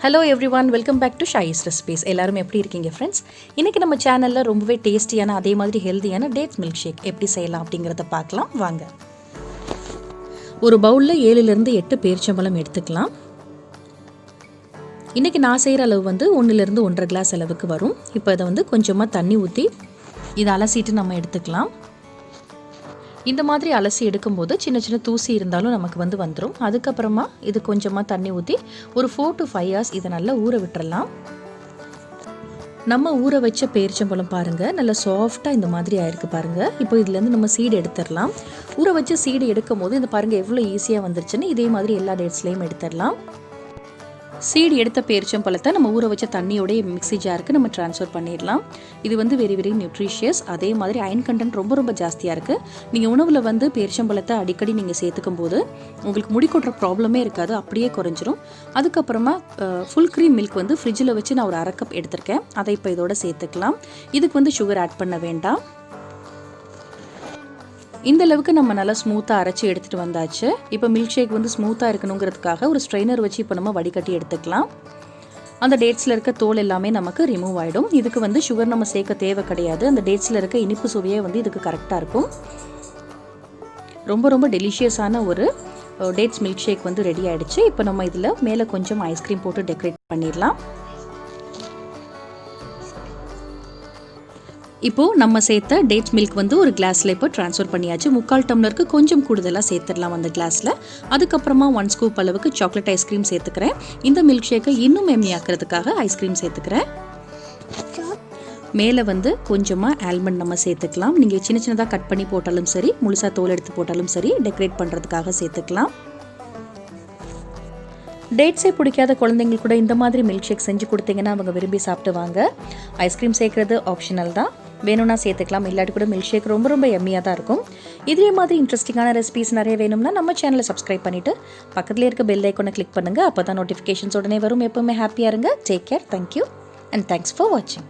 Hello everyone, welcome back to Shayi's recipes. எல்லாரும் எப்படி இருக்கீங்க ஃப்ரெண்ட்ஸ்? இன்றைக்கி நம்ம சேனலில் ரொம்பவே டேஸ்டியான அதே மாதிரி ஹெல்த்தியான டேட்ஸ் மில்க் ஷேக் எப்படி செய்யலாம் அப்படிங்கிறத பார்க்கலாம் வாங்க. ஒரு பவுலில் 7லேருந்து 8 பேரிச்சம்பழம் எடுத்துக்கலாம். இன்றைக்கி நான் செய்கிற அளவு வந்து 1லேருந்து 1.5 கிளாஸ் அளவுக்கு வரும். இப்போ இதை வந்து கொஞ்சமாக தண்ணி ஊற்றி இதை அலசிட்டு நம்ம எடுத்துக்கலாம். இந்த மாதிரி அலசி எடுக்கும்போது சின்ன சின்ன தூசி இருந்தாலும் நமக்கு வந்துடும். அதுக்கப்புறமா இது கொஞ்சமாக தண்ணி ஊற்றி ஒரு 4 to 5 hours இதை நல்லா ஊற விட்டுறலாம். நம்ம ஊற வச்ச பேரிச்சம்பழம் பாருங்கள், நல்லா சாஃப்டாக இந்த மாதிரி ஆயிருக்கு பாருங்கள். இப்போ இதுலேருந்து நம்ம சீடு எடுத்துடலாம். ஊற வச்ச சீடு எடுக்கும் போது இந்த பாருங்கள் எவ்வளோ ஈஸியாக வந்துருச்சுன்னு. இதே மாதிரி எல்லா டேட்ஸ்லேயும் எடுத்துடலாம். சீடு எடுத்த பேரிச்சம்பழத்தை நம்ம ஊற வச்ச தண்ணியோடைய மிக்ஸி ஜாருக்கு நம்ம ட்ரான்ஸ்ஃபர் பண்ணிடலாம். இது வந்து வெரி வெரி நியூட்ரிஷியஸ். அதே மாதிரி அயன் கண்டென்ட் ரொம்ப ரொம்ப ஜாஸ்தியாக இருக்குது. நீங்கள் உணவில் வந்து பேரிச்சம்பழத்தை அடிக்கடி நீங்கள் சேர்த்துக்கும் போது உங்களுக்கு முடி கொட்டுற ப்ராப்ளமே இருக்காது, அப்படியே குறைஞ்சிரும். அதுக்கப்புறமா ஃபுல் க்ரீம் மில்க் வந்து ஃப்ரிட்ஜில் வச்சு நான் ஒரு 1/2 கப் எடுத்திருக்கேன். அதை இப்போ இதோட சேர்த்துக்கலாம். இதுக்கு வந்து சுகர் ஆட் பண்ண வேண்டாம். இந்த அளவுக்கு நம்ம நல்லா ஸ்மூத்தாக அரைச்சி எடுத்துகிட்டு வந்தாச்சு. இப்போ மில்க் ஷேக் வந்து ஸ்மூத்தாக இருக்கணுங்கிறதுக்காக ஒரு ஸ்ட்ரெயினர் வச்சு இப்போ நம்ம வடிகட்டி எடுத்துக்கலாம். அந்த டேட்ஸில் இருக்க தோல் எல்லாமே நமக்கு ரிமூவ் ஆகிடும். இதுக்கு வந்து சுகர் நம்ம சேர்க்க தேவை கிடையாது. அந்த டேட்ஸில் இருக்க இனிப்பு சுவையே வந்து இதுக்கு கரெக்டாக இருக்கும். ரொம்ப ரொம்ப டெலிஷியஸான ஒரு டேட்ஸ் மில்க் ஷேக் வந்து ரெடி ஆகிடுச்சு. இப்போ நம்ம இதில் மேலே கொஞ்சம் ஐஸ்கிரீம் போட்டு டெக்கரேட் பண்ணிடலாம். இப்போது நம்ம சேர்த்த டேட்ஸ் மில்க் வந்து ஒரு கிளாஸில் இப்போ ட்ரான்ஸ்ஃபர் பண்ணியாச்சு. 3/4 டம்ளருக்கு கொஞ்சம் கூடுதலாக சேர்த்துடலாம் அந்த கிளாஸில். அதுக்கப்புறமா 1 ஸ்கூப் அளவுக்கு சாக்லேட் ஐஸ்கிரீம் சேர்த்துக்கிறேன். இந்த மில்க் ஷேக்கை இன்னும் எம்மியாக்கிறதுக்காக ஐஸ்கிரீம் சேர்த்துக்கிறேன். மேலே வந்து கொஞ்சமாக ஆல்மண்ட் நம்ம சேர்த்துக்கலாம். நீங்கள் சின்ன சின்னதாக கட் பண்ணி போட்டாலும் சரி, முழுசாக தோல் எடுத்து போட்டாலும் சரி, டெக்கரேட் பண்ணுறதுக்காக சேர்த்துக்கலாம். டேட்ஸே பிடிக்காத குழந்தைங்களுக்கு கூட இந்த மாதிரி மில்க் ஷேக் செஞ்சு கொடுத்தீங்கன்னா அவங்க விரும்பி சாப்பிடுவாங்க. ஐஸ்கிரீம் சேர்க்குறது ஆப்ஷனல் தான், வேணும்னா சேர்த்துக்கலாம். இல்லாட்டி கூட மில்க் ஷேக் ரொம்ப ரொம்ப எம்மியாக தான் இருக்கும். இதே மாதிரி இன்ட்ரெஸ்டிங்கான ரெசிபீஸ் நிறைய வேணும்னா நம்ம சேனலை சப்ஸ்கிரைப் பண்ணிவிட்டு பக்கத்தில் இருக்க பெல் ஐக்கானை கிளிக் பண்ணுங்கள். அப்போ தான் நோட்டிஃபிகேஷன்ஸ் உடனே வரும். எப்போவுமே ஹாப்பியாக இருங்க. Take care. Thank you and thanks for வாட்சிங்.